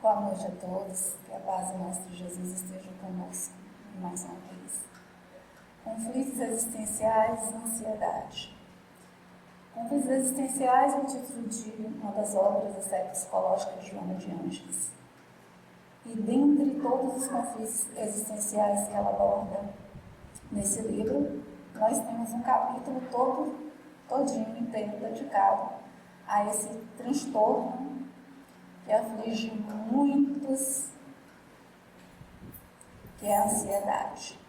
Boa noite a todos, que a paz do Mestre Jesus esteja conosco mais uma vez. Conflitos existenciais e ansiedade. Conflitos existenciais é o título de uma das obras da série psicológica de Joana de Ângeles. E dentre todos os conflitos existenciais que ela aborda nesse livro, nós temos um capítulo todinho inteiro dedicado a esse transtorno que aflige muitos, que é a ansiedade.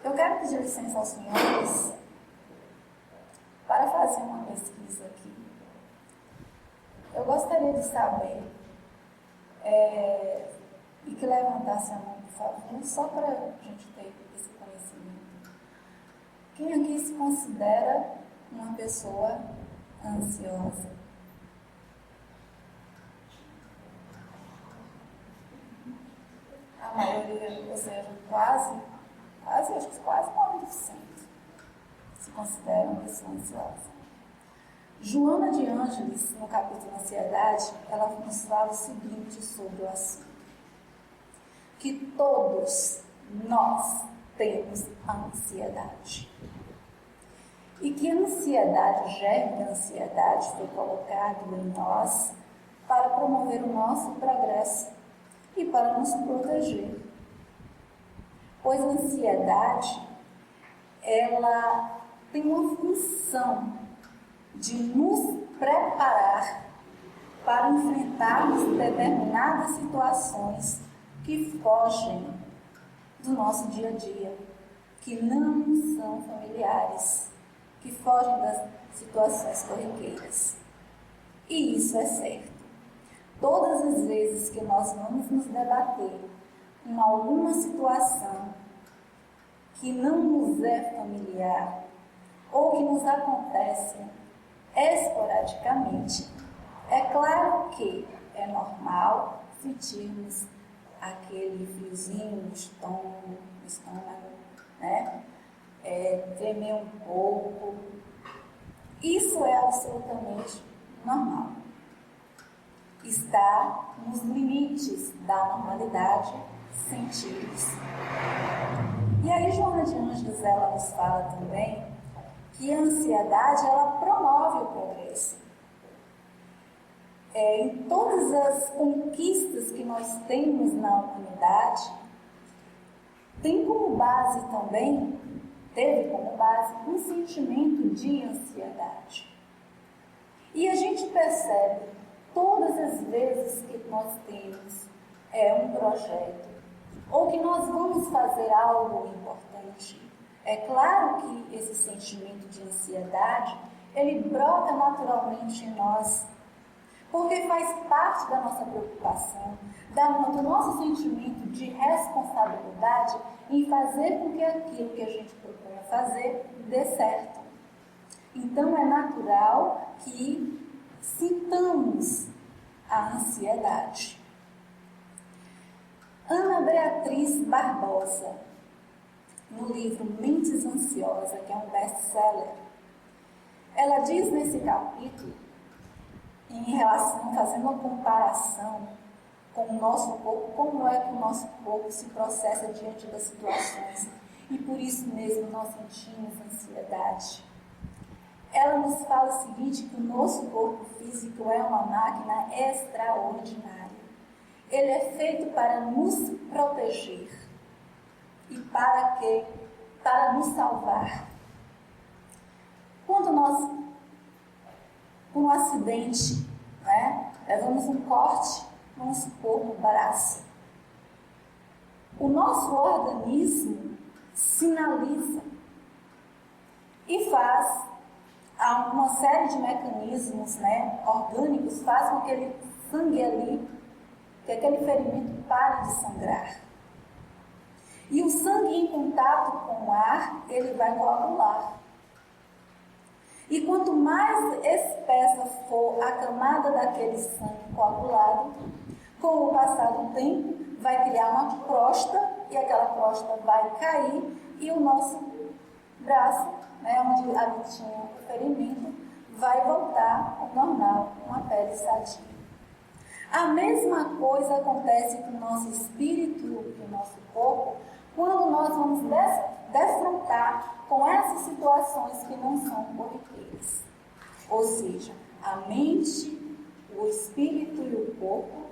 Eu quero pedir licença aos senhores para fazer uma pesquisa aqui. Eu gostaria de saber, e que levantasse a mão, por favor, só para a gente ter esse conhecimento. Quem aqui se considera uma pessoa ansiosa? A maioria, ou seja, quase 90% se considera uma pessoa ansiosa. Joana de Ângeles, no capítulo Ansiedade, ela nos fala o seguinte sobre o assunto: que todos nós temos ansiedade. E que a ansiedade, o germe da ansiedade, foi colocado em nós para promover o nosso progresso e para nos proteger. Pois a ansiedade, ela tem uma função de nos preparar para enfrentarmos determinadas situações que fogem do nosso dia a dia, que não são familiares, que fogem das situações corriqueiras. E isso é certo. Todas as vezes que nós vamos nos debater com alguma situação que não nos é familiar ou que nos acontece esporadicamente, é claro que é normal sentirmos aquele friozinho no estômago, né? Tremer um pouco. Isso é absolutamente normal. Está nos limites da normalidade sentir isso. E aí Joana de Ângeles, ela nos fala também que a ansiedade, ela promove o progresso. Em todas as conquistas que nós temos na humanidade, teve como base um sentimento de ansiedade. E a gente percebe todas as vezes que nós temos um projeto ou que nós vamos fazer algo importante. É claro que esse sentimento de ansiedade, ele brota naturalmente em nós, porque faz parte da nossa preocupação, do nosso sentimento de responsabilidade em fazer com que aquilo que a gente propõe a fazer dê certo. Então é natural que sintamos a ansiedade. Ana Beatriz Barbosa, no livro Mentes Ansiosas, que é um best-seller, ela diz nesse capítulo, fazendo uma comparação com o nosso corpo, como é que o nosso corpo se processa diante das situações, e por isso mesmo nós sentimos ansiedade. Ela nos fala o seguinte, que o nosso corpo físico é uma máquina extraordinária. Ele é feito para nos proteger e para quê? Para nos salvar. Quando nós, por um acidente, levamos um corte, vamos supor, no braço, o nosso organismo sinaliza e faz uma série de mecanismos orgânicos, faz com que aquele sangue ali, que aquele ferimento pare de sangrar. E o sangue em contato com o ar, ele vai coagular. E quanto mais espessa for a camada daquele sangue coagulado, com o passar do tempo, vai criar uma crosta, e aquela crosta vai cair, e o nosso braço, onde ali tinha o ferimento, vai voltar ao normal, uma pele sadia. A mesma coisa acontece com o nosso espírito e o nosso corpo quando nós vamos defrontar com essas situações que não são corriqueiras. Ou seja, a mente, o espírito e o corpo,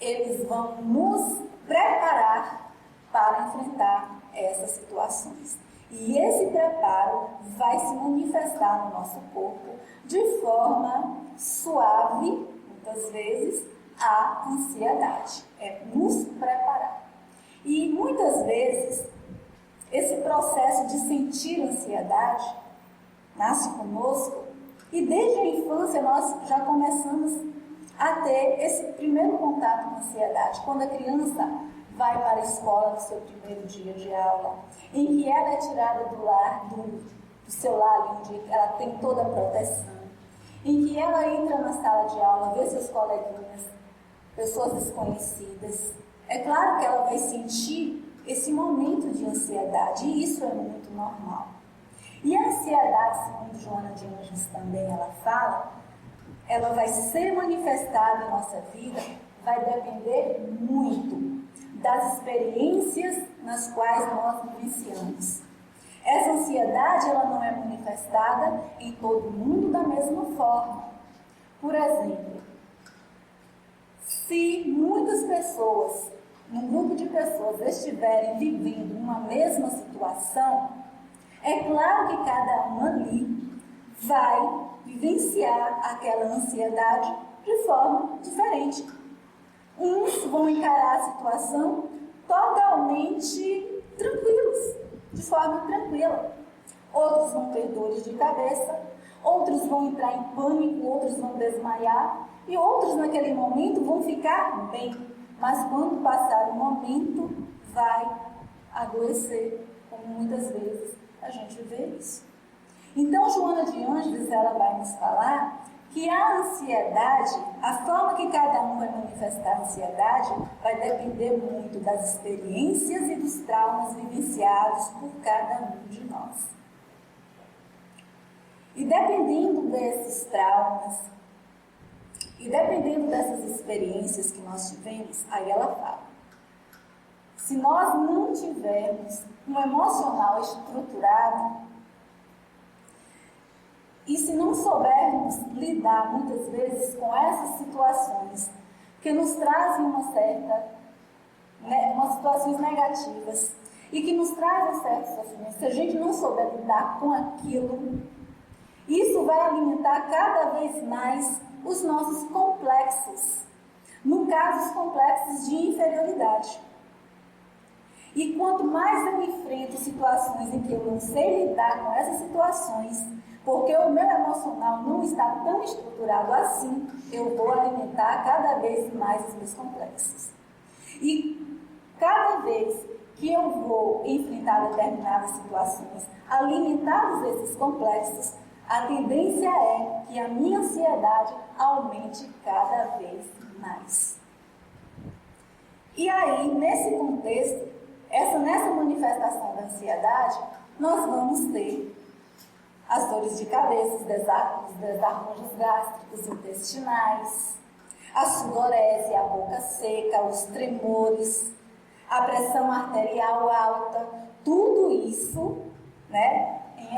eles vão nos preparar para enfrentar essas situações. E esse preparo vai se manifestar no nosso corpo de forma suave, muitas vezes, a ansiedade. É nos preparar. E muitas vezes, esse processo de sentir ansiedade nasce conosco e desde a infância nós já começamos a ter esse primeiro contato com a ansiedade. Quando a criança vai para a escola no seu primeiro dia de aula, em que ela é tirada do lar, do seu lar, onde ela tem toda a proteção, em que ela entra na sala de aula, vê seus coleguinhas, pessoas desconhecidas. É claro que ela vai sentir esse momento de ansiedade, e isso é muito normal. E a ansiedade, segundo Joana de Ângeles também ela fala, ela vai ser manifestada em nossa vida, vai depender muito das experiências nas quais nós vivenciamos. Essa ansiedade ela não é manifestada em todo mundo da mesma forma. Por exemplo, se muitas pessoas, num grupo de pessoas, estiverem vivendo uma mesma situação, é claro que cada um ali vai vivenciar aquela ansiedade de forma diferente. Uns vão encarar a situação totalmente tranquilos, de forma tranquila. Outros vão ter dores de cabeça, outros vão entrar em pânico, outros vão desmaiar e outros naquele momento vão ficar bem. Mas quando passar o momento, vai adoecer, como muitas vezes a gente vê isso. Então, Joana de Ângeles, ela vai nos falar que a ansiedade, a forma que cada um vai manifestar a ansiedade, vai depender muito das experiências e dos traumas vivenciados por cada um de nós. E dependendo desses traumas, e dependendo dessas experiências que nós tivemos, aí ela fala, se nós não tivermos um emocional estruturado, e se não soubermos lidar muitas vezes com essas situações que nos trazem umas situações negativas e que nos trazem certos sofrimentos, se a gente não souber lidar com aquilo, isso vai alimentar cada vez mais os nossos complexos, no caso os complexos de inferioridade. E quanto mais eu enfrento situações em que eu não sei lidar com essas situações, porque o meu emocional não está tão estruturado assim, eu vou alimentar cada vez mais os meus complexos. E cada vez que eu vou enfrentar determinadas situações alimentados desses complexos, a tendência é que a minha ansiedade aumente cada vez mais. E aí, nesse contexto, nessa manifestação da ansiedade, nós vamos ter as dores de cabeça, os desarranjos gástricos, intestinais, a sudorese, a boca seca, os tremores, a pressão arterial alta, tudo isso, em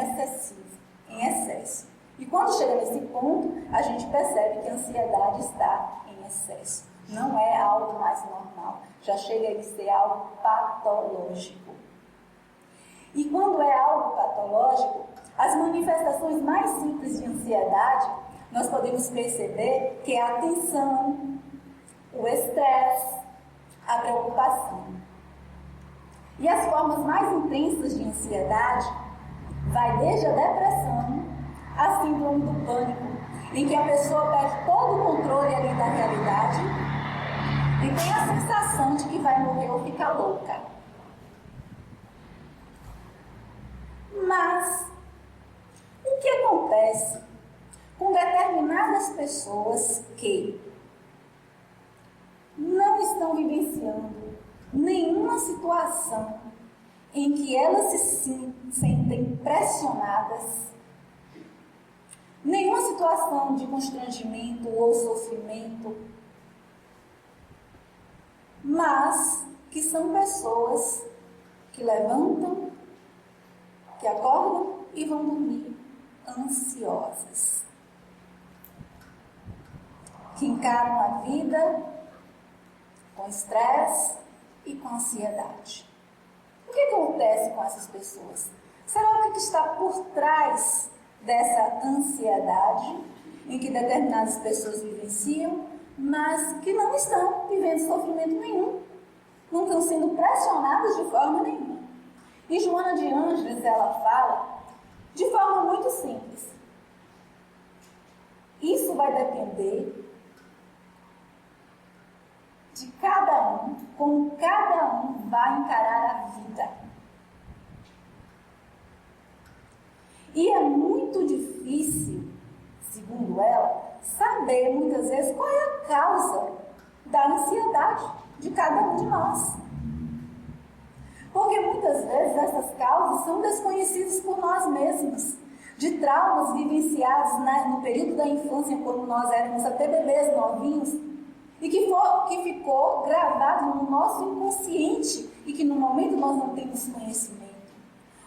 excesso. E quando chega nesse ponto, a gente percebe que a ansiedade está em excesso. Não é algo mais normal, já chega a ser algo patológico. E quando é algo patológico, as manifestações mais simples de ansiedade, nós podemos perceber que é a tensão, o estresse, a preocupação. E as formas mais intensas de ansiedade vai desde a depressão à síndrome do pânico, em que a pessoa perde todo o controle ali da realidade e tem a sensação de que vai morrer ou ficar louca. Mas o que acontece com determinadas pessoas que não estão vivenciando nenhuma situação em que elas se sentem pressionadas nenhuma situação de constrangimento ou sofrimento, mas que são pessoas que levantam, que acordam e vão dormir ansiosas, que encaram a vida com estresse e com ansiedade. O que acontece com essas pessoas? Será que está por trás dessa ansiedade em que determinadas pessoas vivenciam, mas que não estão vivendo sofrimento nenhum, não estão sendo pressionadas de forma nenhuma? E Joana de Ângeles, ela fala de forma muito simples. Isso vai depender de cada um, como cada um vai encarar a vida. E é muito difícil, segundo ela, saber muitas vezes qual é a causa da ansiedade de cada um de nós. Porque muitas vezes essas causas são desconhecidas por nós mesmos, de traumas vivenciados no período da infância, quando nós éramos até bebês novinhos, e que ficou gravado no nosso inconsciente e que no momento nós não temos conhecimento.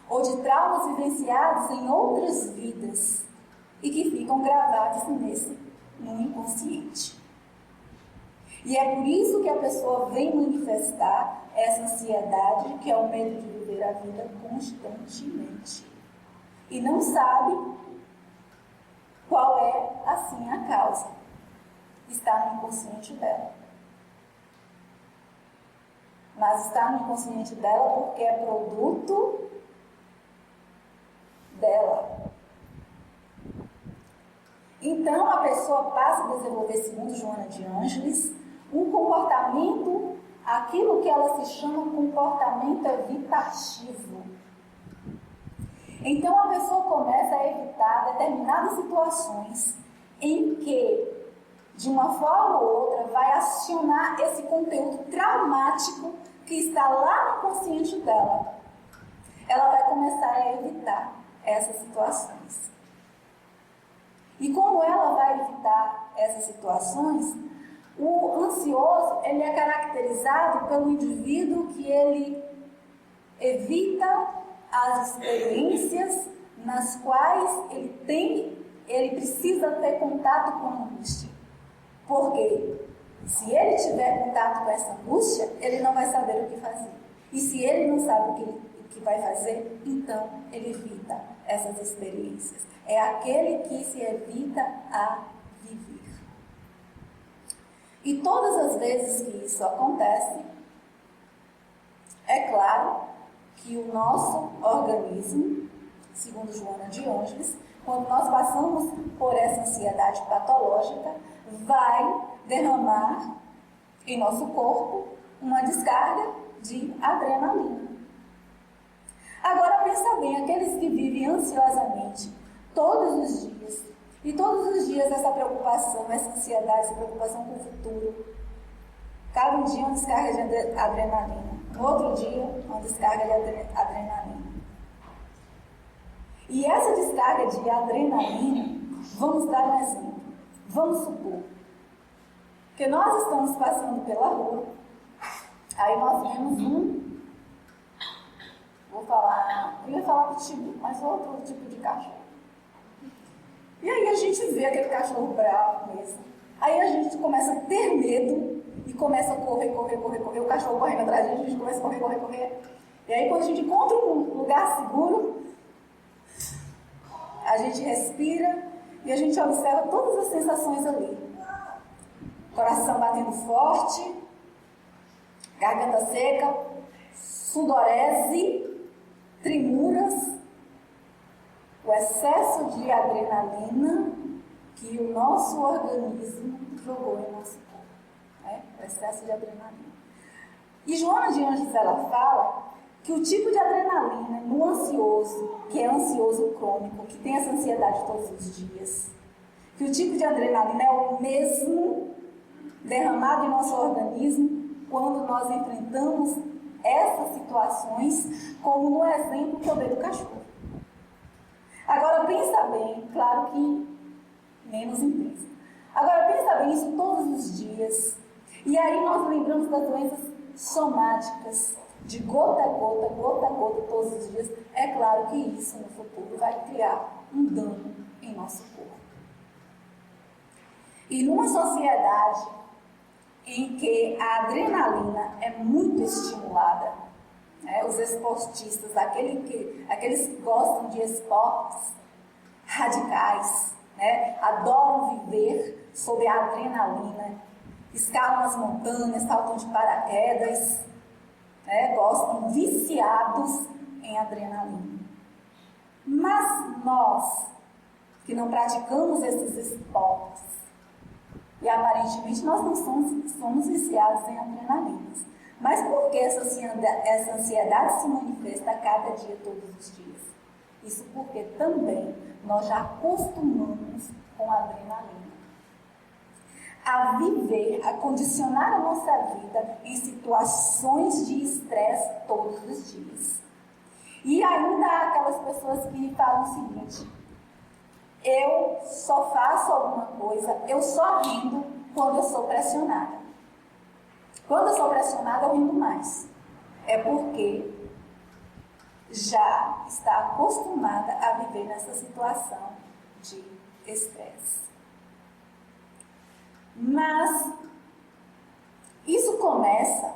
Ou de traumas vivenciados em outras vidas e que ficam gravados no inconsciente. E é por isso que a pessoa vem manifestar essa ansiedade, que é o medo de viver a vida constantemente. E não sabe qual é, assim, a causa. Está no inconsciente dela. Mas está no inconsciente dela porque é produto dela. Então a pessoa passa a desenvolver, segundo Joana de Ângeles, um comportamento, aquilo que ela se chama comportamento evitativo. Então a pessoa começa a evitar determinadas situações em que, de uma forma ou outra, vai acionar esse conteúdo traumático que está lá no consciente dela. Ela vai começar a evitar essas situações. E como ela vai evitar essas situações, o ansioso, ele é caracterizado pelo indivíduo que ele evita as experiências nas quais ele precisa ter contato com a angústia. Porque se ele tiver contato com essa angústia, ele não vai saber o que fazer. E se ele não sabe o que vai fazer, então ele evita essas experiências. É aquele que se evita a viver. E todas as vezes que isso acontece, é claro que o nosso organismo, segundo Joana de Ângeles, quando nós passamos por essa ansiedade patológica, vai derramar em nosso corpo uma descarga de adrenalina. Agora pensa bem, aqueles que vivem ansiosamente todos os dias, e todos os dias essa preocupação, essa ansiedade, essa preocupação com o futuro, cada dia uma descarga de adrenalina, no outro dia uma descarga de adrenalina. E essa descarga de adrenalina, vamos dar um exemplo. Vamos supor que nós estamos passando pela rua, aí nós vemos eu ia falar pitbull, mas outro tipo de cachorro. E aí a gente vê aquele cachorro bravo mesmo. Aí a gente começa a ter medo e começa a correr. O cachorro correndo atrás da gente começa a correr. E aí quando a gente encontra um lugar seguro, a gente respira e a gente observa todas as sensações ali. Coração batendo forte, garganta seca, sudorese, tremuras, o excesso de adrenalina que o nosso organismo jogou em nosso corpo. O excesso de adrenalina. E Joana de Ângeles, ela fala que o tipo de adrenalina no ansioso, que é ansioso crônico, que tem essa ansiedade todos os dias, que o tipo de adrenalina é o mesmo derramado em nosso organismo quando nós enfrentamos essas situações, como no exemplo que eu dei do cachorro. Agora pensa bem, claro que menos intensa. Agora, pensa bem, isso todos os dias. E aí nós lembramos das doenças somáticas, de gota a gota, todos os dias. É claro que isso no futuro vai criar um dano em nosso corpo. E numa sociedade em que a adrenalina é muito estimulada, né, os esportistas, aqueles que gostam de esportes radicais, né, adoram viver sob a adrenalina, escalam as montanhas, saltam de paraquedas, né, gostam, viciados em adrenalina. Mas nós, que não praticamos esses esportes, e aparentemente nós não somos viciados em adrenalinas. Mas por que essa ansiedade se manifesta a cada dia, todos os dias? Isso porque também nós já acostumamos com a adrenalina a viver, a condicionar a nossa vida em situações de estresse todos os dias. E ainda há aquelas pessoas que falam o seguinte: eu só faço alguma coisa, eu só rindo quando eu sou pressionada. Quando eu sou pressionada, eu rindo mais. É porque já está acostumada a viver nessa situação de estresse. Mas isso começa,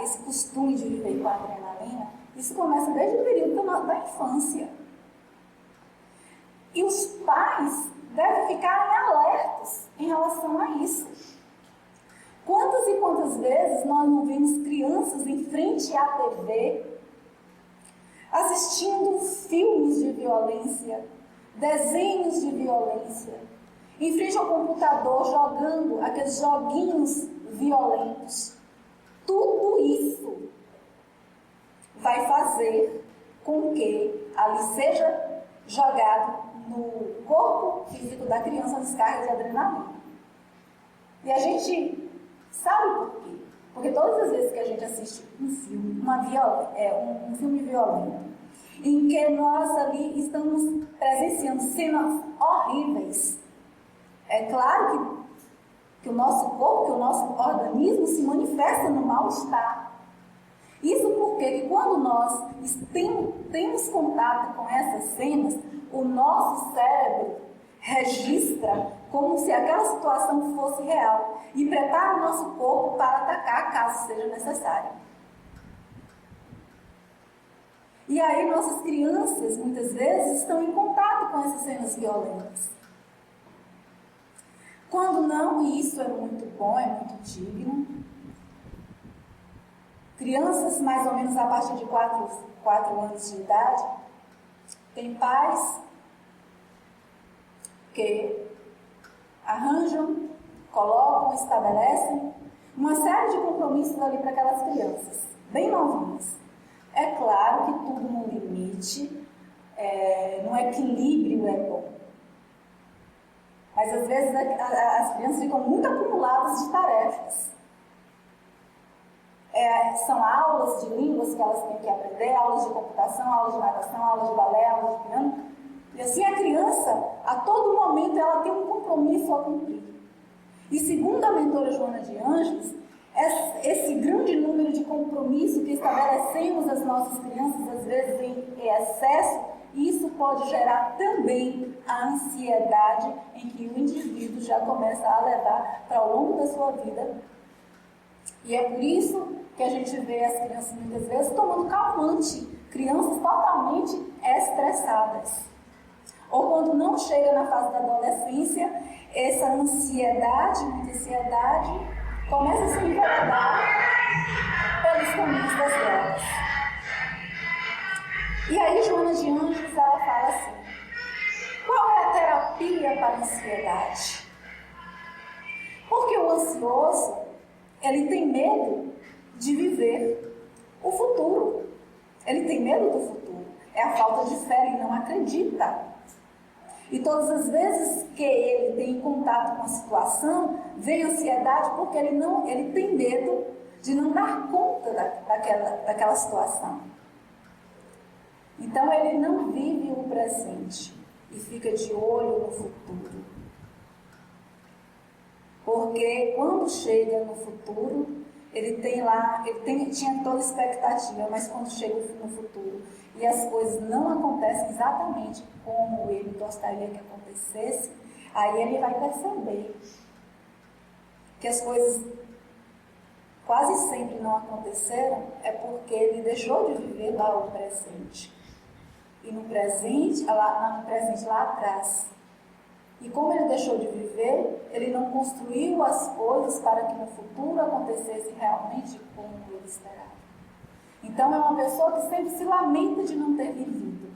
esse costume de viver com a adrenalina, isso começa desde o período da infância. E os pais devem ficar alertos em relação a isso. Quantas e quantas vezes nós não vemos crianças em frente à TV assistindo filmes de violência, desenhos de violência, em frente ao computador jogando aqueles joguinhos violentos. Tudo isso vai fazer com que ali seja jogado no corpo físico da criança descarga de adrenalina. E a gente sabe por quê? Porque todas as vezes que a gente assiste um filme, um filme violento, em que nós ali estamos presenciando cenas horríveis, é claro que o nosso corpo, que o nosso organismo se manifesta no mal-estar. Isso porque quando nós temos contato com essas cenas, o nosso cérebro registra como se aquela situação fosse real e prepara o nosso corpo para atacar caso seja necessário. E aí nossas crianças, muitas vezes, estão em contato com essas cenas violentas. Quando não, e isso é muito bom, é muito digno, crianças mais ou menos a partir de 4 anos de idade, tem pais que arranjam, colocam, estabelecem uma série de compromissos ali para aquelas crianças, bem novinhas. É claro que tudo no limite, no equilíbrio é bom. Mas às vezes as crianças ficam muito acumuladas de tarefas. São aulas de línguas que elas têm que aprender, aulas de computação, aulas de natação, aulas de balé, aulas de piano. E assim a criança, a todo momento, ela tem um compromisso a cumprir. E segundo a mentora Joana de Ângeles, esse grande número de compromisso que estabelecemos as nossas crianças, às vezes em excesso, isso pode gerar também a ansiedade em que o indivíduo já começa a levar para o longo da sua vida. E é por isso que a gente vê as crianças muitas vezes tomando calmante, crianças totalmente estressadas. Ou quando não chega na fase da adolescência, essa ansiedade, muita ansiedade, começa a se enveredar pelos caminhos das drogas. E aí Joana de Ângeles, ela fala assim: qual é a terapia para a ansiedade? Porque o ansioso, ele tem medo de viver o futuro. Ele tem medo do futuro. É a falta de fé, ele não acredita. E todas as vezes que ele tem contato com a situação, vem ansiedade porque ele tem medo de não dar conta daquela situação. Então ele não vive o presente. e fica de olho no futuro. Porque quando chega no futuro, tinha toda expectativa, mas quando chega no futuro e as coisas não acontecem exatamente como ele gostaria que acontecesse, aí ele vai perceber que as coisas quase sempre não aconteceram, é porque ele deixou de viver lá o presente. E no presente lá atrás. E como ele deixou de viver, ele não construiu as coisas para que no futuro acontecesse realmente como ele esperava. Então é uma pessoa que sempre se lamenta de não ter vivido.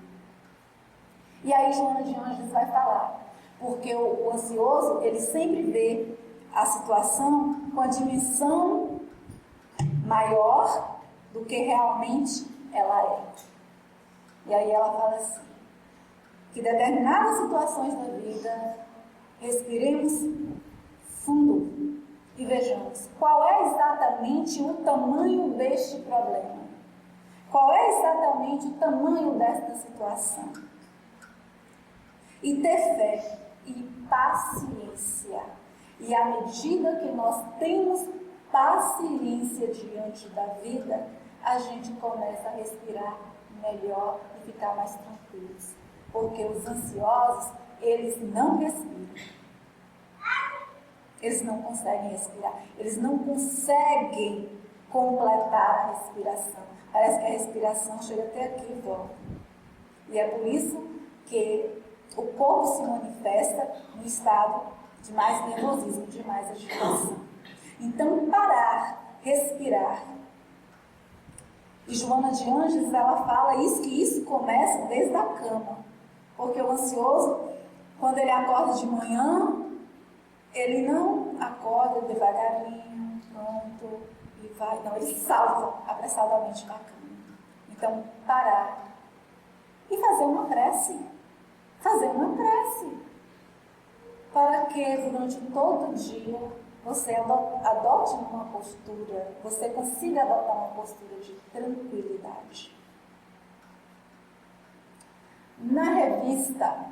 E aí Joana de Ângeles vai falar, porque o ansioso, ele sempre vê a situação com a dimensão maior do que realmente ela é. E aí ela fala assim, que determinadas situações da vida, respiremos fundo e vejamos qual é exatamente o tamanho deste problema. Qual é exatamente o tamanho desta situação. E ter fé e paciência. E à medida que nós temos paciência diante da vida, a gente começa a respirar melhor e ficar mais tranquilos. Porque os ansiosos, eles não respiram. Eles não conseguem respirar. Eles não conseguem completar a respiração. Parece que a respiração chega até aqui e volta. E é por isso que o corpo se manifesta no estado de mais nervosismo, de mais agitação. Então, parar, respirar. E Joana de Ângeles, ela fala que isso começa desde a cama. Porque o ansioso, quando ele acorda de manhã, ele não acorda devagarinho, pronto, e vai. Não, ele salta apressadamente na cama. Então, parar e fazer uma prece. Fazer uma prece. Para que durante todo o dia você adote uma postura, você consiga adotar uma postura de tranquilidade. Na revista,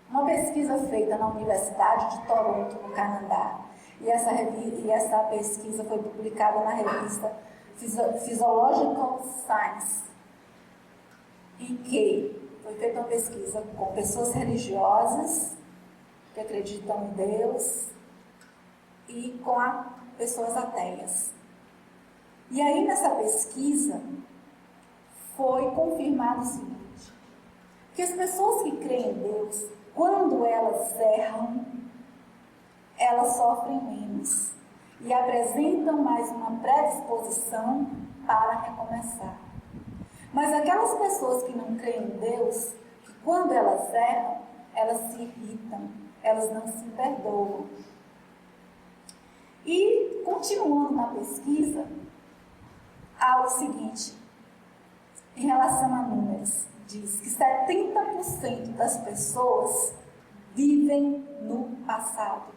uma pesquisa feita na Universidade de Toronto, no Canadá, e essa pesquisa foi publicada na revista Physiological Science, em que foi feita uma pesquisa com pessoas religiosas que acreditam em Deus e com pessoas ateias. E aí nessa pesquisa foi confirmado o seguinte, que as pessoas que creem em Deus, quando elas erram, elas sofrem menos e apresentam mais uma predisposição para recomeçar. Mas aquelas pessoas que não creem em Deus, que quando elas erram, elas se irritam, elas não se perdoam. E, continuando na pesquisa, há o seguinte, em relação a números, diz que 70% das pessoas vivem no passado.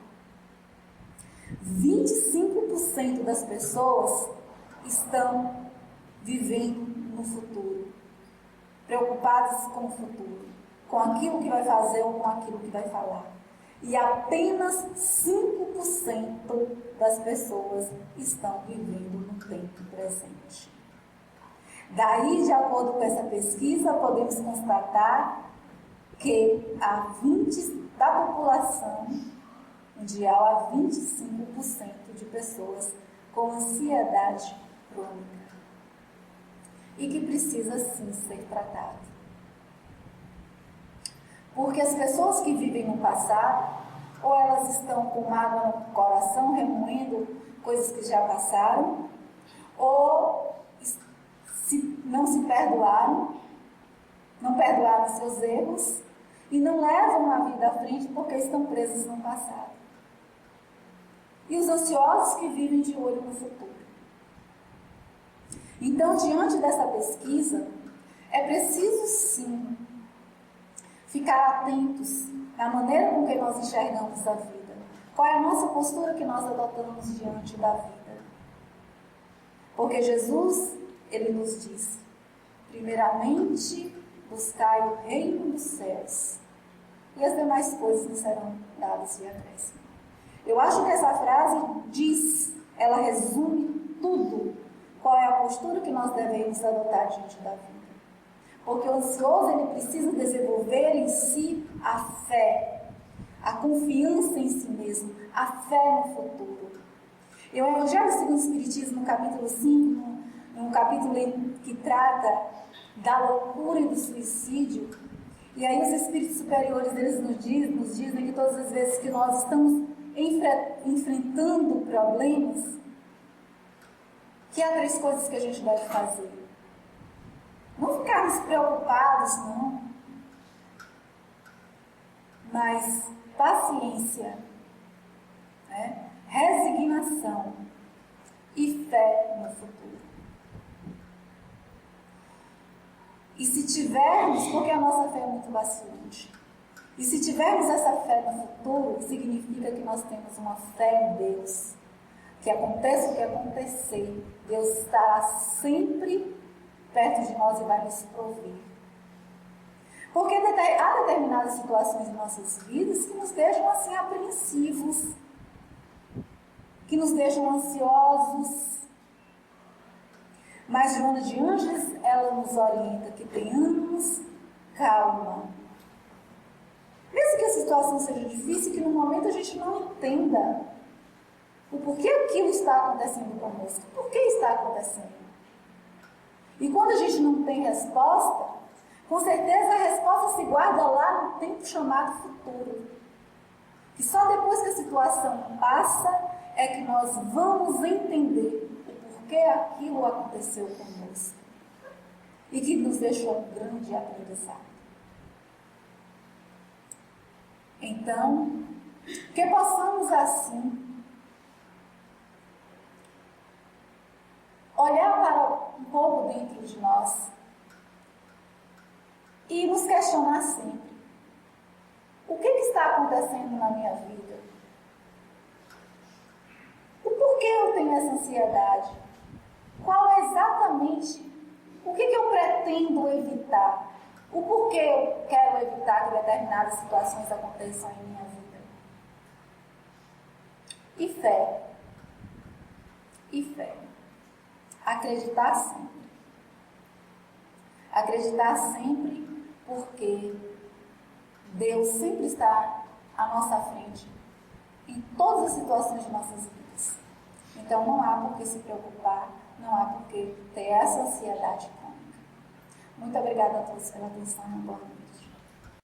25% das pessoas estão vivendo no futuro, preocupadas com o futuro, com aquilo que vai fazer ou com aquilo que vai falar. E apenas 5% das pessoas estão vivendo no tempo presente. Daí, de acordo com essa pesquisa, podemos constatar que da população mundial, há 25% de pessoas com ansiedade crônica e que precisa sim ser tratado. Porque as pessoas que vivem no passado, ou elas estão com mágoa no coração, remoendo coisas que já passaram, ou não se perdoaram, não perdoaram seus erros e não levam a vida à frente porque estão presos no passado. E os ansiosos que vivem de olho no futuro. Então, diante dessa pesquisa, é preciso sim ficar atentos na maneira com que nós enxergamos a vida. Qual é a nossa postura que nós adotamos diante da vida? Porque Jesus, ele nos disse, primeiramente buscai o reino dos céus, e as demais coisas nos serão dadas de acréscimo. Eu acho que essa frase ela resume tudo. Qual é a postura que nós devemos adotar diante da vida? Porque o ansioso, ele precisa desenvolver em si a fé, a confiança em si mesmo, a fé no futuro. E o Evangelho segundo o Espiritismo, no capítulo 5, um capítulo que trata da loucura e do suicídio, e aí os espíritos superiores deles nos dizem que todas as vezes que nós estamos enfrentando problemas, que há 3 coisas que a gente deve fazer. Não ficarmos preocupados, não. Mas paciência, né? Resignação e fé no futuro. E se tivermos, porque a nossa fé é muito vacilante, e se tivermos essa fé no futuro, significa que nós temos uma fé em Deus. Que aconteça o que acontecer, Deus estará sempre perto de nós e vai nos prover. Porque há determinadas situações em nossas vidas que nos deixam assim apreensivos, que nos deixam ansiosos. Mas Joana de Ângeles, ela nos orienta que tenhamos calma. Mesmo que a situação seja difícil, que no momento a gente não entenda o porquê aquilo está acontecendo conosco, por que está acontecendo. E quando a gente não tem resposta, com certeza a resposta se guarda lá no tempo chamado futuro. E só depois que a situação passa é que nós vamos entender o porquê aquilo aconteceu conosco. E que nos deixou um grande aprendizado. Então, que possamos assim olhar para um pouco dentro de nós e nos questionar sempre: o que está acontecendo na minha vida? O porquê eu tenho essa ansiedade? Qual é exatamente o que eu pretendo evitar? O porquê eu quero evitar que determinadas situações aconteçam em minha vida? E fé. E fé. Acreditar sempre. Acreditar sempre, porque Deus sempre está à nossa frente em todas as situações de nossas vidas. Então não há por que se preocupar, não há por que ter essa ansiedade crônica. Muito obrigada a todos pela atenção. Boa noite.